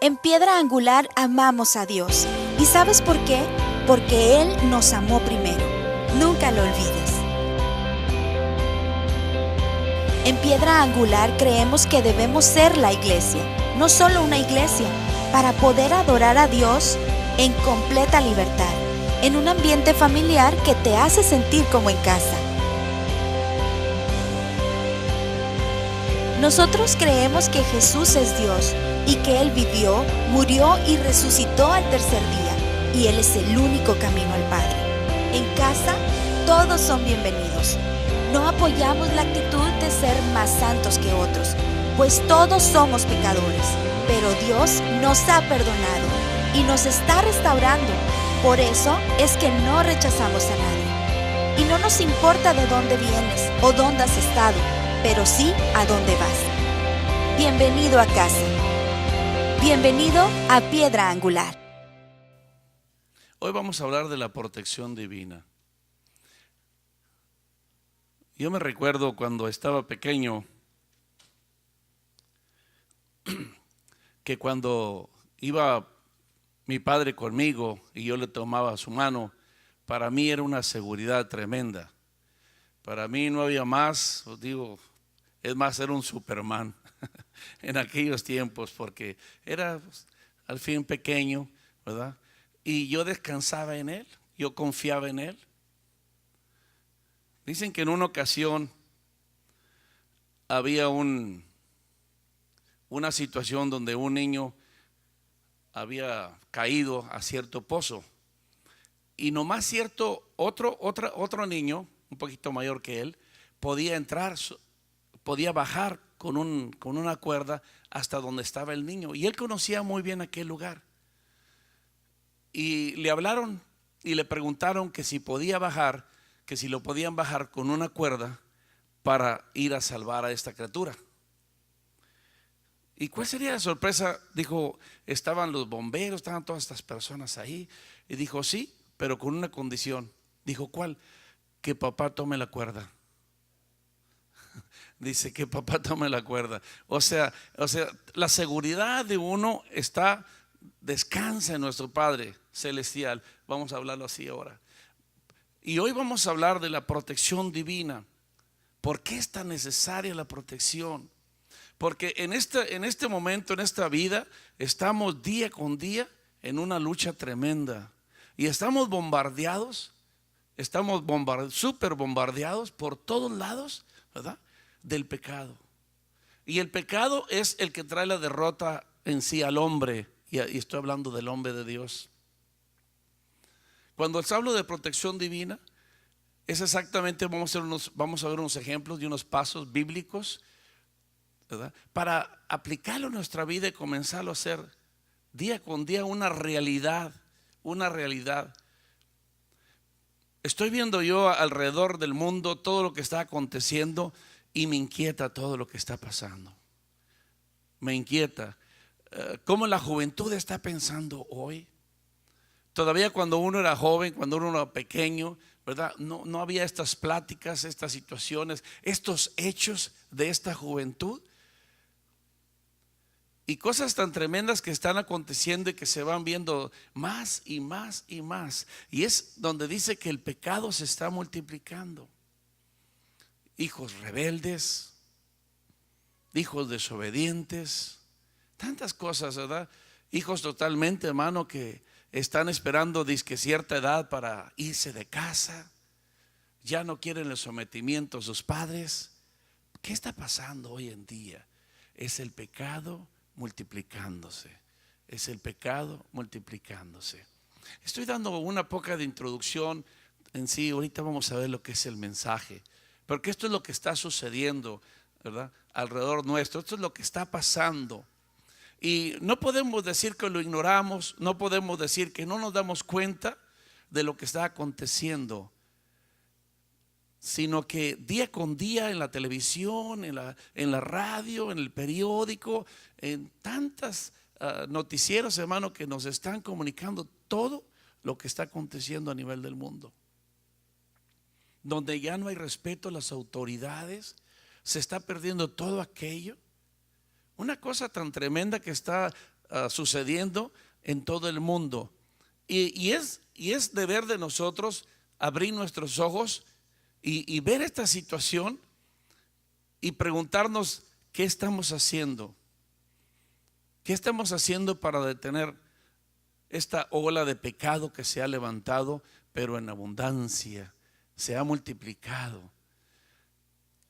En Piedra Angular amamos a Dios. ¿Y sabes por qué? Porque Él nos amó primero. Nunca lo olvides. En Piedra Angular creemos que debemos ser la iglesia, no solo una iglesia, para poder adorar a Dios en completa libertad, en un ambiente familiar que te hace sentir como en casa. Nosotros creemos que Jesús es Dios y que Él vivió, murió y resucitó al tercer día, y Él es el único camino al Padre. En casa, todos son bienvenidos. No apoyamos la actitud de ser más santos que otros, pues todos somos pecadores, pero Dios nos ha perdonado y nos está restaurando. Por eso es que no rechazamos a nadie. Y no nos importa de dónde vienes o dónde has estado, pero sí a dónde vas. Bienvenido a casa. Bienvenido a Piedra Angular. Hoy vamos a hablar de la protección divina. Yo me recuerdo cuando estaba pequeño, que cuando iba mi padre conmigo y yo le tomaba su mano, para mí era una seguridad tremenda. Para mí no había más, os digo, es más, era un Superman en aquellos tiempos, porque era al fin pequeño, ¿verdad? Y yo descansaba en él, yo confiaba en él. Dicen que en una ocasión había una situación donde un niño había caído a cierto pozo y nomás otro niño un poquito mayor que él podía entrar, podía bajar con una cuerda hasta donde estaba el niño, y él conocía muy bien aquel lugar, y le hablaron y le preguntaron que si podía bajar, que si lo podían bajar con una cuerda para ir a salvar a esta criatura. ¿Y cuál sería la sorpresa? Dijo, estaban los bomberos, estaban todas estas personas ahí, y dijo, sí, pero con una condición. Dijo, ¿cuál? Que papá tome la cuerda. Dice que papá tome la cuerda. O sea, la seguridad de uno descansa en nuestro Padre Celestial. Vamos a hablarlo así ahora. Y hoy vamos a hablar de la protección divina. ¿Por qué es tan necesaria la protección? Porque en este momento, en esta vida, estamos día con día en una lucha tremenda. Y estamos súper bombardeados por todos lados, ¿verdad? Del pecado. Y el pecado es el que trae la derrota en sí al hombre. Y estoy hablando del hombre de Dios. Cuando les hablo de protección divina, es exactamente, vamos a ver unos ejemplos de unos pasos bíblicos, ¿verdad? Para aplicarlo en nuestra vida y comenzarlo a hacer día con día una realidad. Estoy viendo yo alrededor del mundo todo lo que está aconteciendo y me inquieta todo lo que está pasando. Me inquieta cómo la juventud está pensando hoy. Todavía cuando uno era joven, cuando uno era pequeño, ¿verdad? No había estas pláticas, estas situaciones, estos hechos de esta juventud. Y cosas tan tremendas que están aconteciendo y que se van viendo más y más y más. Y es donde dice que el pecado se está multiplicando. Hijos rebeldes, hijos desobedientes, tantas cosas, ¿verdad? Hijos totalmente, hermano, que están esperando disque cierta edad para irse de casa. Ya no quieren el sometimiento a sus padres. ¿Qué está pasando hoy en día? Es el pecado multiplicándose. Es el pecado multiplicándose. Estoy dando una poca de introducción en sí. Ahorita vamos a ver lo que es el mensaje, porque esto es lo que está sucediendo, ¿verdad? Alrededor nuestro. Esto es lo que está pasando. Y no podemos decir que lo ignoramos, no podemos decir que no nos damos cuenta de lo que está aconteciendo, sino que día con día en la televisión, en la radio, en el periódico, en tantas noticieros, hermano, que nos están comunicando todo lo que está aconteciendo a nivel del mundo, donde ya no hay respeto a las autoridades, se está perdiendo todo aquello. Una cosa tan tremenda que está sucediendo en todo el mundo. Y es deber de nosotros abrir nuestros ojos y ver esta situación y preguntarnos qué estamos haciendo. ¿Qué estamos haciendo para detener esta ola de pecado que se ha levantado, pero en abundancia, se ha multiplicado?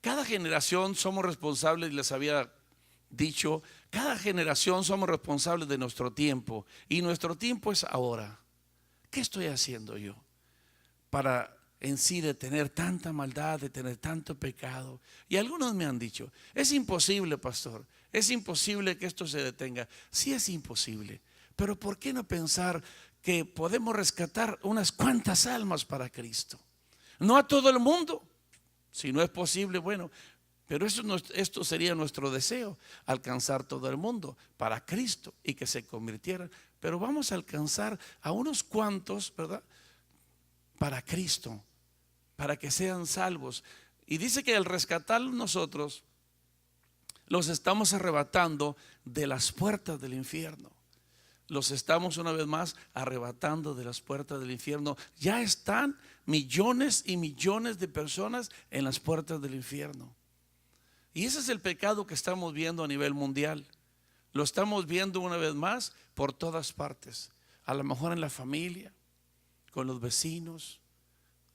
Cada generación somos responsables, les había dicho, cada generación somos responsables de nuestro tiempo, y nuestro tiempo es ahora. ¿Qué estoy haciendo yo para en sí detener tanta maldad, detener tanto pecado? Y algunos me han dicho, es imposible, pastor, es imposible que esto se detenga. Sí, es imposible, pero ¿por qué no pensar que podemos rescatar unas cuantas almas para Cristo? No a todo el mundo, si no es posible, bueno, pero esto sería nuestro deseo, alcanzar todo el mundo para Cristo y que se convirtieran. Pero vamos a alcanzar a unos cuantos, ¿verdad? Para Cristo, para que sean salvos. Y dice que al rescatarlos nosotros, los estamos arrebatando de las puertas del infierno. Los estamos una vez más arrebatando de las puertas del infierno. Ya están millones y millones de personas en las puertas del infierno. Y ese es el pecado que estamos viendo a nivel mundial. Lo estamos viendo una vez más por todas partes. A lo mejor en la familia, con los vecinos,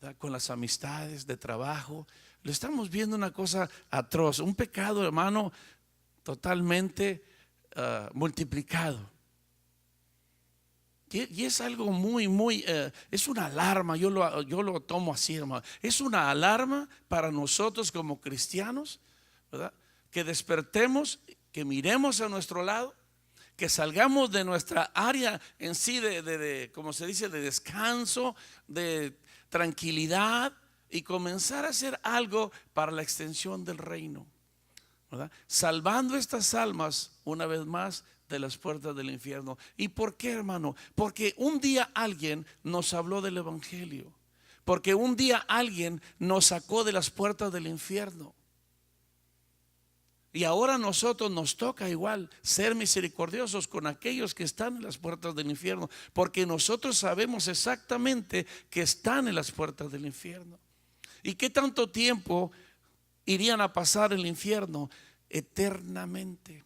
¿verdad? Con las amistades de trabajo. Lo estamos viendo una cosa atroz, un pecado, hermano, totalmente multiplicado. Y es algo muy, es una alarma. Yo lo tomo así, hermano. Es una alarma para nosotros como cristianos, ¿verdad? Que despertemos, que miremos a nuestro lado, que salgamos de nuestra área en sí como se dice, de descanso, de tranquilidad, y comenzar a hacer algo para la extensión del reino, ¿verdad? Salvando estas almas una vez más de las puertas del infierno. ¿Y por qué, hermano? Porque un día alguien nos habló del evangelio, porque un día alguien nos sacó de las puertas del infierno. Y ahora a nosotros nos toca igual ser misericordiosos con aquellos que están en las puertas del infierno, porque nosotros sabemos exactamente que están en las puertas del infierno. ¿Y qué tanto tiempo irían a pasar en el infierno? Eternamente.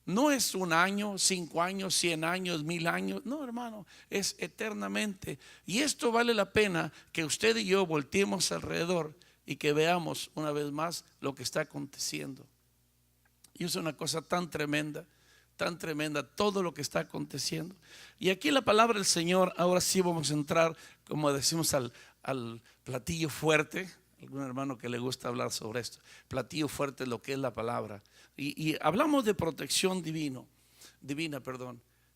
No es 1 año, 5 años, 100 años, 1000 años. No, hermano, es eternamente. Y esto vale la pena que usted y yo volteemos alrededor y que veamos una vez más lo que está aconteciendo. Y es una cosa tan tremenda, todo lo que está aconteciendo. Y aquí la palabra del Señor, ahora sí vamos a entrar, como decimos, al platillo fuerte. Algún hermano que le gusta hablar sobre esto. Platillo fuerte es lo que es la palabra. Y hablamos de protección divina.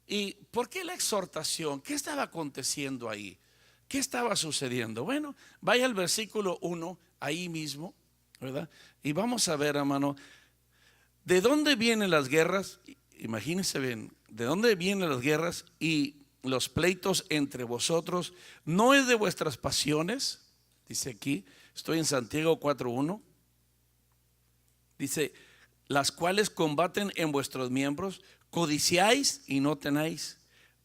¿Y por qué la exhortación? ¿Qué estaba aconteciendo ahí? ¿Qué estaba sucediendo? Bueno, vaya al versículo 1, ahí mismo, ¿verdad? Y vamos a ver, hermano, ¿de dónde vienen las guerras? Imagínense bien, ¿de dónde vienen las guerras y los pleitos entre vosotros? ¿No es de vuestras pasiones? Dice aquí, estoy en Santiago 4:1. Dice, las cuales combaten en vuestros miembros, codiciáis y no tenéis,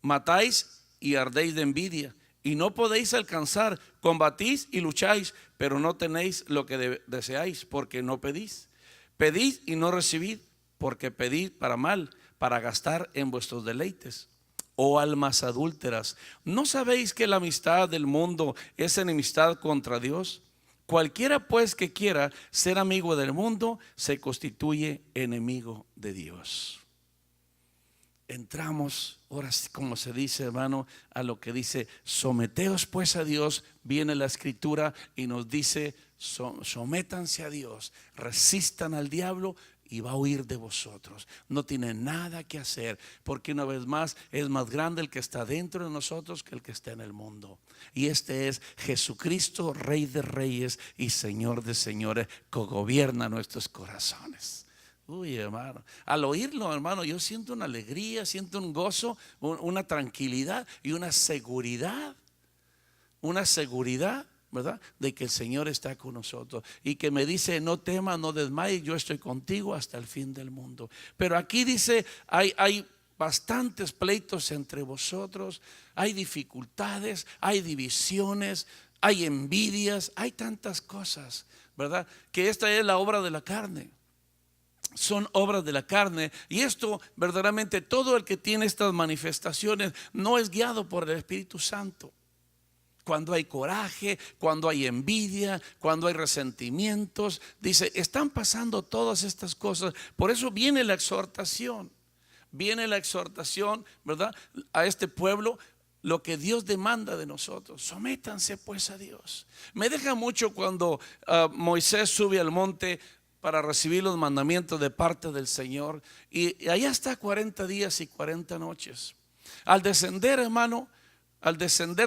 matáis y ardéis de envidia, y no podéis alcanzar, combatís y lucháis, pero no tenéis lo que deseáis, porque no pedís. Pedid y no recibid, porque pedid para mal, para gastar en vuestros deleites. Oh almas adúlteras, ¿no sabéis que la amistad del mundo es enemistad contra Dios? Cualquiera pues que quiera ser amigo del mundo se constituye enemigo de Dios. Entramos, ahora sí, como se dice, hermano, a lo que dice, someteos pues a Dios. Viene la escritura y nos dice, sométanse a Dios, resistan al diablo y va a huir de vosotros. No tiene nada que hacer, porque una vez más es más grande el que está dentro de nosotros que el que está en el mundo. Y este es Jesucristo, Rey de Reyes y Señor de Señores, que gobierna nuestros corazones. Uy, hermano, al oírlo, hermano, yo siento una alegría, siento un gozo, una tranquilidad y una seguridad, ¿verdad? De que el Señor está con nosotros y que me dice, no temas, no desmayes, yo estoy contigo hasta el fin del mundo. Pero aquí dice, hay bastantes pleitos entre vosotros, hay dificultades, hay divisiones, hay envidias, hay tantas cosas, ¿verdad? Que esta es la obra de la carne. Son obras de la carne, y esto verdaderamente, todo el que tiene estas manifestaciones no es guiado por el Espíritu Santo. Cuando hay coraje, cuando hay envidia, cuando hay resentimientos, dice, están pasando todas estas cosas. Por eso viene la exhortación, ¿verdad? A este pueblo, lo que Dios demanda de nosotros. Sométanse pues a Dios. Me deja mucho cuando Moisés sube al monte para recibir los mandamientos de parte del Señor, y allá está 40 días y 40 noches. Al descender, hermano,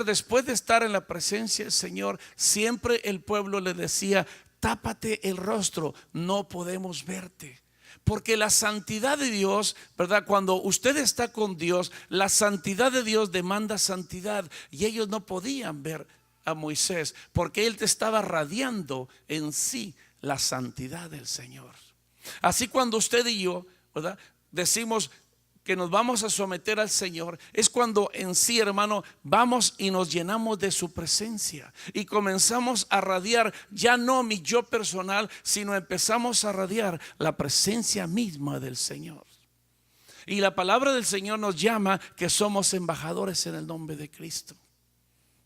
después de estar en la presencia del Señor, siempre el pueblo le decía, tápate el rostro, no podemos verte. Porque la santidad de Dios, ¿verdad? Cuando usted está con Dios, la santidad de Dios demanda santidad, y ellos no podían ver a Moisés porque él te estaba radiando en sí la santidad del Señor. Así cuando usted y yo, ¿verdad?, decimos que nos vamos a someter al Señor, es cuando en sí, hermano, vamos y nos llenamos de su presencia y comenzamos a radiar ya no mi yo personal, sino empezamos a radiar la presencia misma del Señor. Y la palabra del Señor nos llama que somos embajadores en el nombre de Cristo.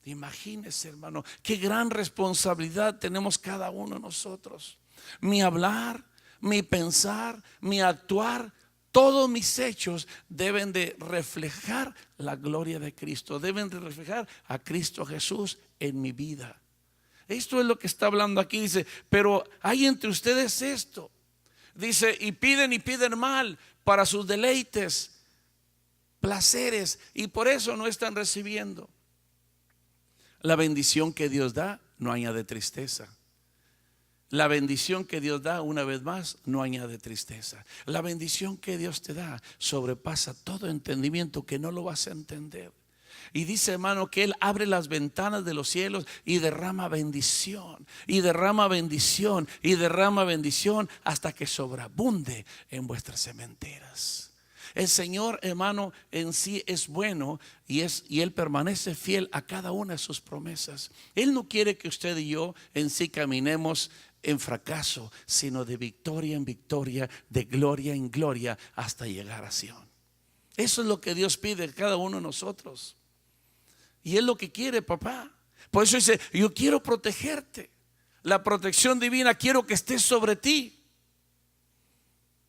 Imagínese, hermano, qué gran responsabilidad tenemos cada uno de nosotros. Mi hablar, mi pensar, mi actuar, todos mis hechos deben de reflejar la gloria de Cristo, deben de reflejar a Cristo Jesús en mi vida. Esto es lo que está hablando aquí. Dice, pero hay entre ustedes esto. Dice, y piden mal para sus deleites, placeres, y por eso no están recibiendo. La bendición que Dios da no añade tristeza. La bendición que Dios da, una vez más, no añade tristeza. La bendición que Dios te da sobrepasa todo entendimiento, que no lo vas a entender. Y dice, hermano, que Él abre las ventanas de los cielos y derrama bendición, y derrama bendición, y derrama bendición hasta que sobreabunde en vuestras sementeras. El Señor, hermano, en sí es bueno, y Él permanece fiel a cada una de sus promesas. Él no quiere que usted y yo en sí caminemos en fracaso, sino de victoria en victoria, de gloria en gloria, hasta llegar a Sión. Eso es lo que Dios pide de cada uno de nosotros, y es lo que quiere, papá. Por eso dice, yo quiero protegerte. La protección divina quiero que esté sobre ti.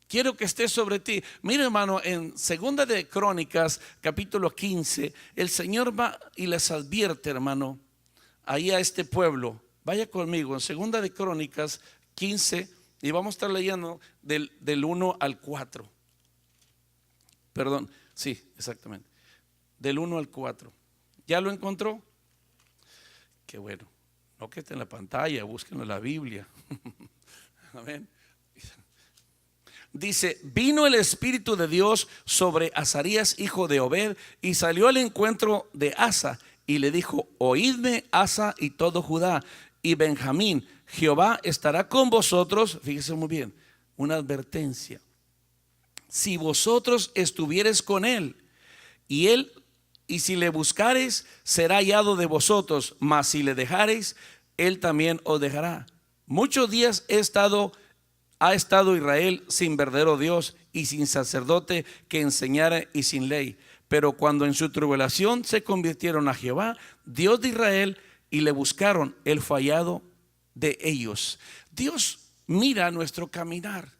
Quiero que esté sobre ti. Mira, hermano, en Segunda de Crónicas, capítulo 15, el Señor va y les advierte, hermano, ahí a este pueblo. Vaya conmigo en Segunda de Crónicas 15, y vamos a estar leyendo del 1 al 4. Perdón, sí, exactamente. Del 1 al 4. ¿Ya lo encontró? Qué bueno. No que esté en la pantalla, búsquenlo en la Biblia. Amén. Dice, vino el Espíritu de Dios sobre Azarías, hijo de Obed, y salió al encuentro de Asa, y le dijo, oídme, Asa y todo Judá y Benjamín, Jehová estará con vosotros. Fíjese muy bien, una advertencia. Si vosotros estuviereis con él, y si le buscareis, será hallado de vosotros, mas si le dejareis, él también os dejará. Muchos días ha estado Israel sin verdadero Dios y sin sacerdote que enseñara y sin ley. Pero cuando en su tribulación se convirtieron a Jehová, Dios de Israel, y le buscaron, él fue hallado de ellos. Dios mira nuestro caminar.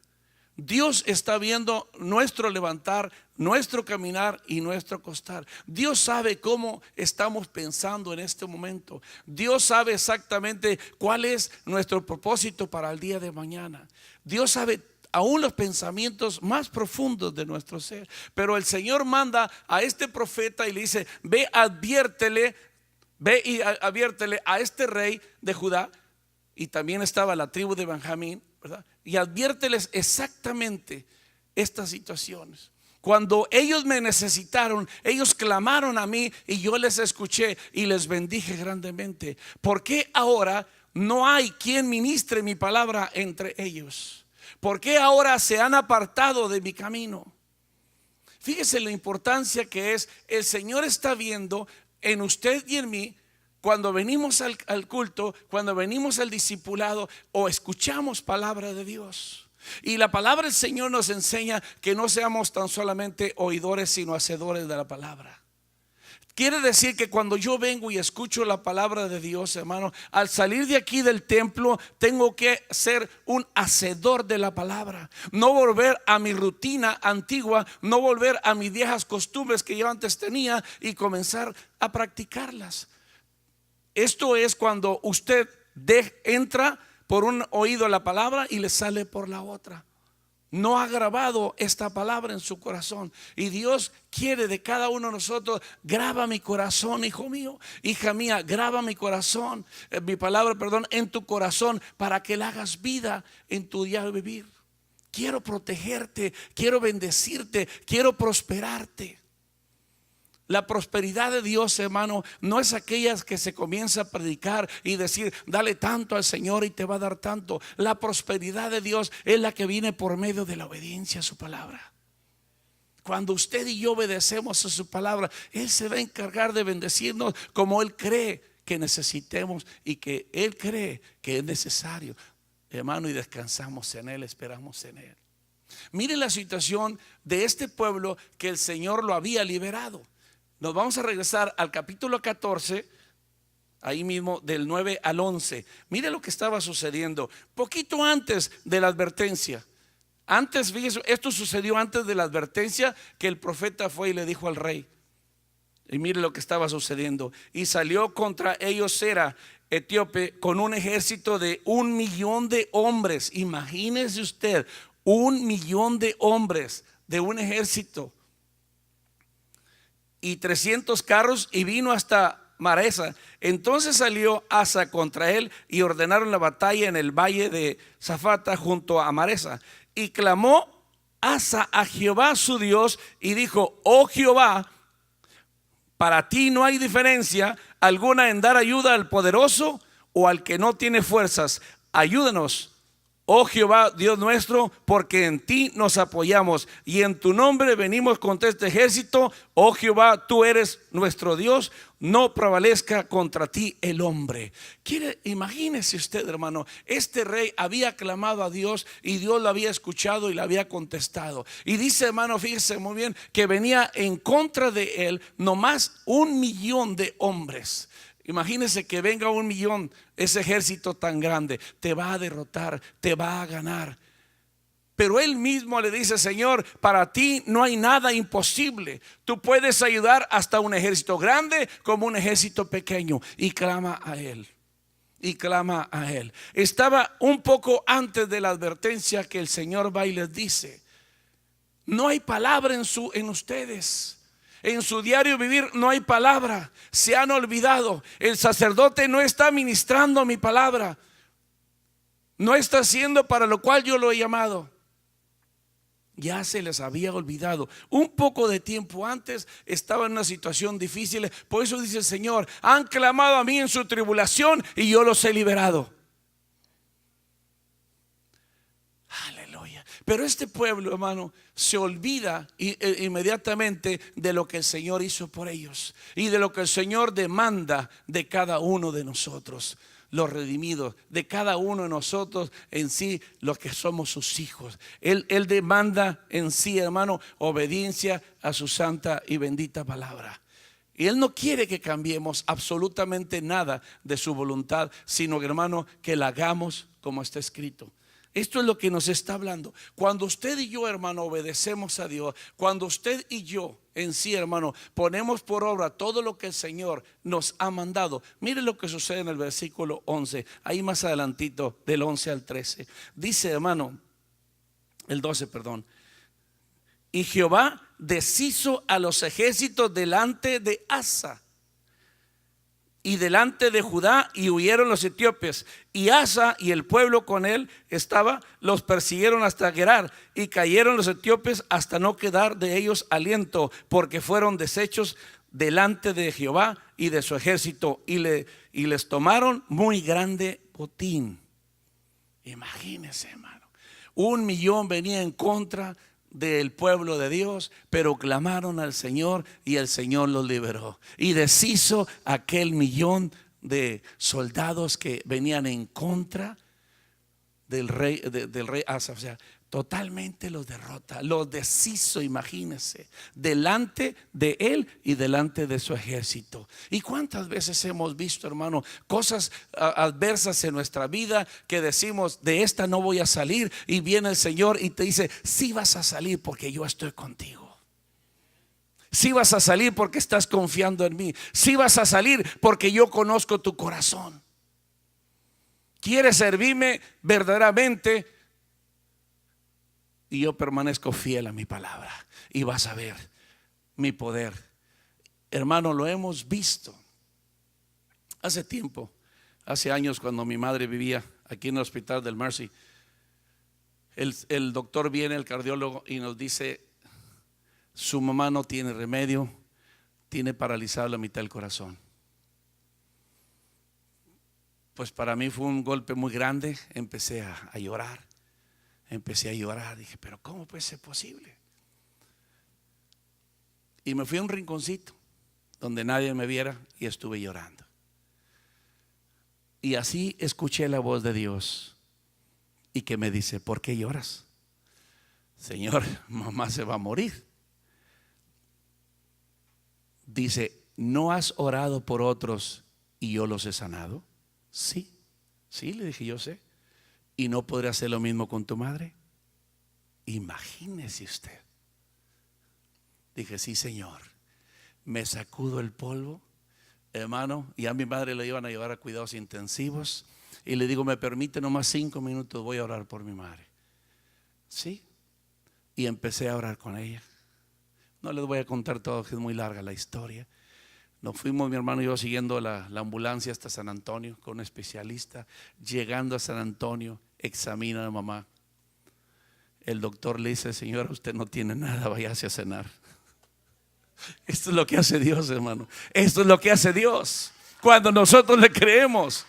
Dios está viendo nuestro levantar, nuestro caminar y nuestro acostar. Dios sabe cómo estamos pensando en este momento. Dios sabe exactamente cuál es nuestro propósito para el día de mañana. Dios sabe aún los pensamientos más profundos de nuestro ser. Pero el Señor manda a este profeta y le dice, ve y adviértele a este rey de Judá, y también estaba la tribu de Benjamín, ¿verdad? Y adviérteles exactamente estas situaciones. Cuando ellos me necesitaron, ellos clamaron a mí y yo les escuché y les bendije grandemente. ¿Por qué ahora no hay quien ministre mi palabra entre ellos? ¿Por qué ahora se han apartado de mi camino? Fíjese la importancia que es. El Señor está viendo en usted y en mí cuando venimos al culto, cuando venimos al discipulado o escuchamos palabra de Dios. Y la palabra del Señor nos enseña que no seamos tan solamente oidores, sino hacedores de la palabra. Quiere decir que cuando yo vengo y escucho la palabra de Dios, hermano, al salir de aquí del templo, tengo que ser un hacedor de la palabra. No volver a mi rutina antigua, no volver a mis viejas costumbres que yo antes tenía y comenzar a practicarlas. Esto es cuando usted entra por un oído la palabra y le sale por la otra. No ha grabado esta palabra en su corazón. Y Dios quiere de cada uno de nosotros: graba mi corazón, hijo mío, hija mía, graba mi corazón, mi palabra, perdón, en tu corazón, para que la hagas vida en tu día de vivir. Quiero protegerte, quiero bendecirte, quiero prosperarte. La prosperidad de Dios, hermano, no es aquella que se comienza a predicar y decir: dale tanto al Señor y te va a dar tanto. La prosperidad de Dios es la que viene por medio de la obediencia a su palabra. Cuando usted y yo obedecemos a su palabra, Él se va a encargar de bendecirnos como Él cree que necesitemos y que Él cree que es necesario, hermano, y descansamos en Él, esperamos en Él. Mire la situación de este pueblo que el Señor lo había liberado. Nos vamos a regresar al capítulo 14, ahí mismo del 9 al 11. Mire lo que estaba sucediendo poquito antes de la advertencia. Antes, fíjese, esto sucedió antes de la advertencia que el profeta fue y le dijo al rey. Y mire lo que estaba sucediendo. Y salió contra ellos Sera, etíope, con un ejército de 1,000,000 de hombres. Imagínese usted, 1,000,000 de hombres de un ejército. Y 300 carros, y vino hasta Maresa. Entonces salió Asa contra él y ordenaron la batalla en el valle de Zafata junto a Maresa. Y clamó Asa a Jehová su Dios y dijo: oh Jehová, para ti no hay diferencia alguna en dar ayuda al poderoso o al que no tiene fuerzas. Ayúdanos, oh Jehová Dios nuestro, porque en ti nos apoyamos y en tu nombre venimos contra este ejército. Oh Jehová, tú eres nuestro Dios, no prevalezca contra ti el hombre. Imagínese usted, hermano, este rey había clamado a Dios y Dios lo había escuchado y le había contestado. Y dice, hermano, fíjese muy bien, que venía en contra de él nomás 1,000,000 de hombres. Imagínese que venga 1,000,000, ese ejército tan grande, te va a derrotar, te va a ganar. Pero él mismo le dice: Señor, para ti no hay nada imposible. Tú puedes ayudar hasta un ejército grande como un ejército pequeño. Y clama a él. Y clama a él. Estaba un poco antes de la advertencia que el Señor va y les dice: no hay palabra en ustedes. En su diario vivir no hay palabra. Se han olvidado. El sacerdote no está ministrando mi palabra. No está haciendo para lo cual yo lo he llamado. Ya se les había olvidado. Un poco de tiempo antes estaba en una situación difícil. Por eso dice el Señor: han clamado a mí en su tribulación y yo los he liberado. Aleluya. Pero este pueblo, hermano, se olvida inmediatamente de lo que el Señor hizo por ellos y de lo que el Señor demanda de cada uno de nosotros, los redimidos, de cada uno de nosotros en sí, los que somos sus hijos. Él demanda en sí, hermano, obediencia a su santa y bendita palabra. Y Él no quiere que cambiemos absolutamente nada de su voluntad, sino, hermano, que la hagamos como está escrito. Esto es lo que nos está hablando. Cuando usted y yo, hermano, obedecemos a Dios, cuando usted y yo en sí, hermano, ponemos por obra todo lo que el Señor nos ha mandado. Mire lo que sucede en el versículo 11, ahí más adelantito, del 11 al 13. Dice, hermano, el 12, perdón. Y Jehová deshizo a los ejércitos delante de Asa y delante de Judá, y huyeron los etíopes. Y Asa y el pueblo con él los persiguieron hasta Gerar, y cayeron los etíopes hasta no quedar de ellos aliento, porque fueron deshechos delante de Jehová y de su ejército, y les tomaron muy grande botín. Imagínense, hermano, 1,000,000 venía en contra del pueblo de Dios, pero clamaron al Señor y el Señor los liberó y deshizo aquel millón de soldados que venían en contra del rey Asa. O sea, totalmente los derrota, los deshizo, imagínense, delante de él y delante de su ejército. ¿Y cuántas veces hemos visto, hermano, cosas adversas en nuestra vida que decimos, de esta no voy a salir, y viene el Señor y te dice, sí vas a salir porque yo estoy contigo? Sí vas a salir porque estás confiando en mí. Sí vas a salir porque yo conozco tu corazón. ¿Quieres servirme verdaderamente? Y yo permanezco fiel a mi palabra y vas a ver mi poder. Hermano, lo hemos visto. Hace tiempo, hace años, cuando mi madre vivía aquí en el hospital del Mercy, el doctor viene, el cardiólogo, y nos dice, su mamá no tiene remedio, tiene paralizado la mitad del corazón. Pues para mí fue un golpe muy grande. Empecé a llorar. Dije, pero ¿cómo puede ser posible? Y me fui a un rinconcito donde nadie me viera y estuve llorando. Y así escuché la voz de Dios y que me dice, ¿por qué lloras? Señor, mamá se va a morir. Dice, ¿no has orado por otros y yo los he sanado? Sí, le dije, yo sé. ¿Y no podré hacer lo mismo con tu madre? Imagínese usted. Dije, sí, Señor. Me sacudo el polvo, hermano, y a mi madre le iban a llevar a cuidados intensivos. Y le digo, ¿me permite nomás 5 minutos? Voy a orar por mi madre. Sí. Y empecé a orar con ella. No les voy a contar todo, que es muy larga la historia. Nos fuimos, mi hermano y yo, siguiendo la ambulancia hasta San Antonio con un especialista. Llegando a San Antonio, examina a la mamá. El doctor le dice, señora, usted no tiene nada, váyase a cenar. Esto es lo que hace Dios, hermano. Esto es lo que hace Dios cuando nosotros le creemos.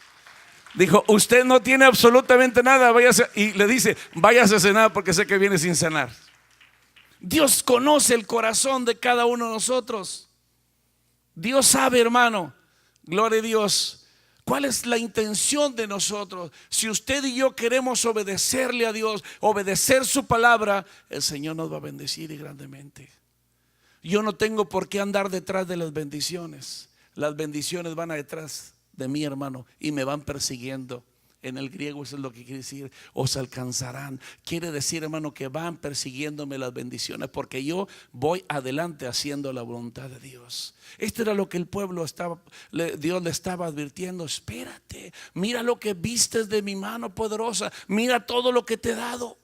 Dijo, usted no tiene absolutamente nada, váyase. Y le dice, váyase a cenar porque sé que viene sin cenar. Dios conoce el corazón de cada uno de nosotros. Dios sabe, hermano, gloria a Dios, cuál es la intención de nosotros. Si usted y yo queremos obedecerle a Dios, obedecer su palabra, el Señor nos va a bendecir y grandemente. Yo no tengo por qué andar detrás de las bendiciones. Las bendiciones van detrás de mí, hermano, y me van persiguiendo. En el griego eso es lo que quiere decir, os alcanzarán. Quiere decir, hermano, que van persiguiéndome las bendiciones porque yo voy adelante haciendo la voluntad de Dios. Esto era lo que el pueblo Dios le estaba advirtiendo. Espérate, mira lo que vistes de mi mano poderosa, mira todo lo que te he dado.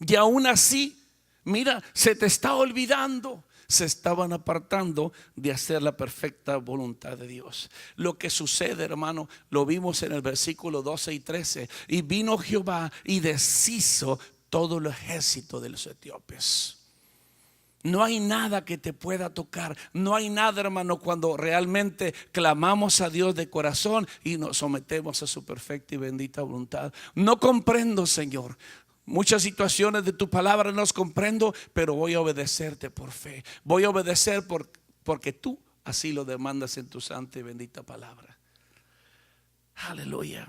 Y aún así, mira, se te está olvidando. Se estaban apartando de hacer la perfecta voluntad de Dios. Lo que sucede, hermano, lo vimos en el versículo 12 y 13. Y vino Jehová y deshizo todo el ejército de los etíopes. No hay nada que te pueda tocar. No hay nada, hermano, cuando realmente clamamos a Dios de corazón y nos sometemos a su perfecta y bendita voluntad. No comprendo, Señor, muchas situaciones de tu palabra no las comprendo, pero voy a obedecerte por fe. Voy a obedecer porque tú así lo demandas en tu santa y bendita palabra. Aleluya.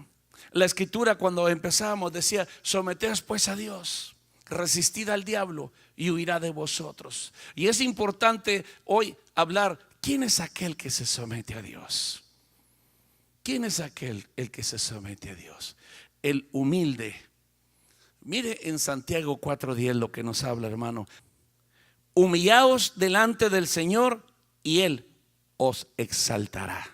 La escritura, cuando empezamos, decía, someteos pues a Dios, resistid al diablo y huirá de vosotros. Y es importante hoy hablar, ¿quién es aquel que se somete a Dios? ¿Quién es aquel el que se somete a Dios? El humilde. Mire en Santiago 4:10 lo que nos habla, hermano. Humillaos delante del Señor y Él os exaltará.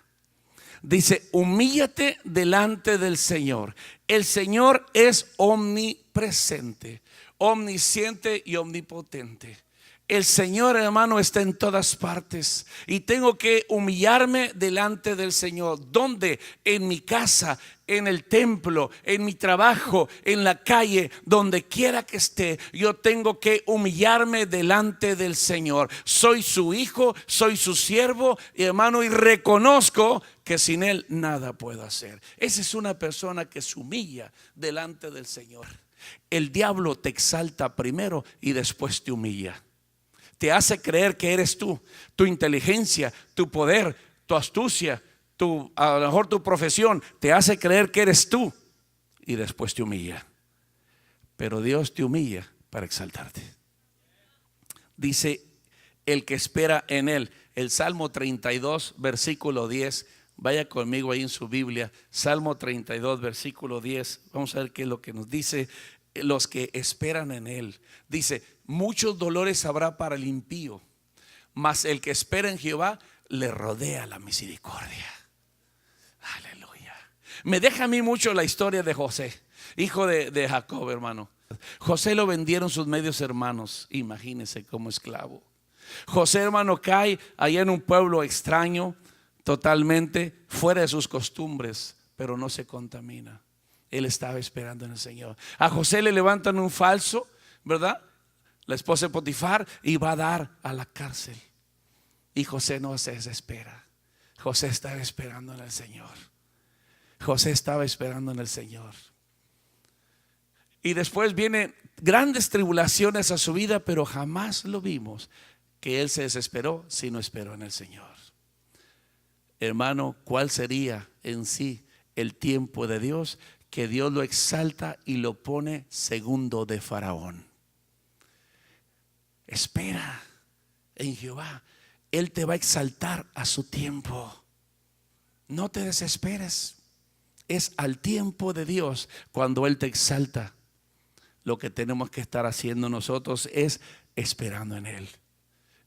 Dice, humíllate delante del Señor. El Señor es omnipresente, omnisciente y omnipotente. El Señor, hermano, está en todas partes y tengo que humillarme delante del Señor. ¿Dónde? En mi casa, en el templo, en mi trabajo, en la calle, donde quiera que esté. Yo tengo que humillarme delante del Señor. Soy su hijo, soy su siervo, hermano, y reconozco que sin Él nada puedo hacer. Esa es una persona que se humilla delante del Señor. El diablo te exalta primero y después te humilla. Te hace creer que eres tú, tu inteligencia, tu poder, tu astucia, a lo mejor tu profesión, te hace creer que eres tú y después te humilla. Pero Dios te humilla para exaltarte. Dice el que espera en Él. El Salmo 32, versículo 10. Vaya conmigo ahí en su Biblia. Salmo 32, versículo 10. Vamos a ver qué es lo que nos dice. Los que esperan en Él. Dice: muchos dolores habrá para el impío, mas el que espera en Jehová le rodea la misericordia. Aleluya. Me deja a mí mucho la historia de José, hijo de Jacob, hermano. José lo vendieron sus medios hermanos, imagínense, como esclavo. José, hermano, cae allá en un pueblo extraño, totalmente fuera de sus costumbres, pero no se contamina. Él estaba esperando en el Señor. A José le levantan un falso, ¿verdad? La esposa de Potifar, y va a dar a la cárcel. Y José no se desespera. José estaba esperando en el Señor. José estaba esperando en el Señor. Y después vienen grandes tribulaciones a su vida, pero jamás lo vimos que él se desesperó, sino esperó en el Señor. Hermano, ¿cuál sería en sí el tiempo de Dios? Que Dios lo exalta y lo pone segundo de Faraón. Espera en Jehová. Él te va a exaltar a su tiempo. No te desesperes. Es al tiempo de Dios cuando Él te exalta. Lo que tenemos que estar haciendo nosotros es esperando en Él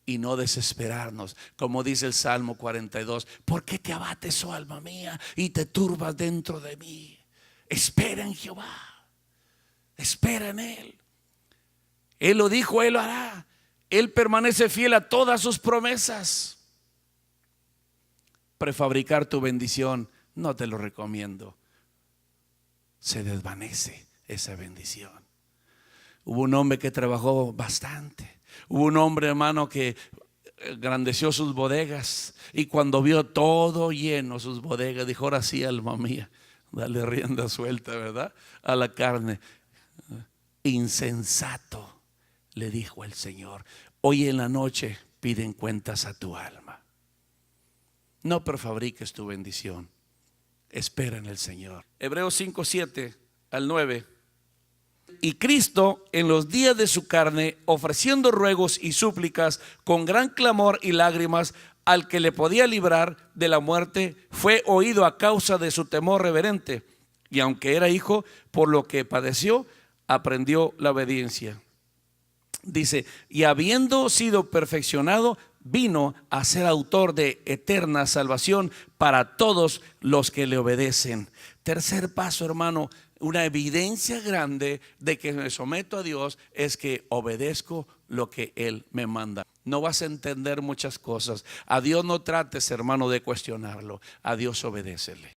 y no desesperarnos. Como dice el Salmo 42: ¿por qué te abates, oh alma mía, y te turbas dentro de mí? Espera en Jehová. Espera en Él. Él lo dijo, Él lo hará. Él permanece fiel a todas sus promesas. Prefabricar tu bendición, no te lo recomiendo. Se desvanece esa bendición. Hubo un hombre que trabajó bastante. Hubo un hombre, hermano, que engrandeció sus bodegas, y cuando vio todo lleno sus bodegas, dijo: ahora sí, alma mía, dale rienda suelta, ¿verdad?, a la carne. Insensato, le dijo el Señor, hoy en la noche piden cuentas a tu alma. No prefabriques tu bendición. Espera en el Señor. Hebreos 5, 7 al 9. Y Cristo, en los días de su carne, ofreciendo ruegos y súplicas con gran clamor y lágrimas al que le podía librar de la muerte, fue oído a causa de su temor reverente. Y aunque era hijo, por lo que padeció, aprendió la obediencia. Dice: y habiendo sido perfeccionado, vino a ser autor de eterna salvación para todos los que le obedecen. Tercer paso, hermano, una evidencia grande de que me someto a Dios es que obedezco lo que Él me manda. No vas a entender muchas cosas. A Dios no trates, hermano, de cuestionarlo. A Dios obedécele.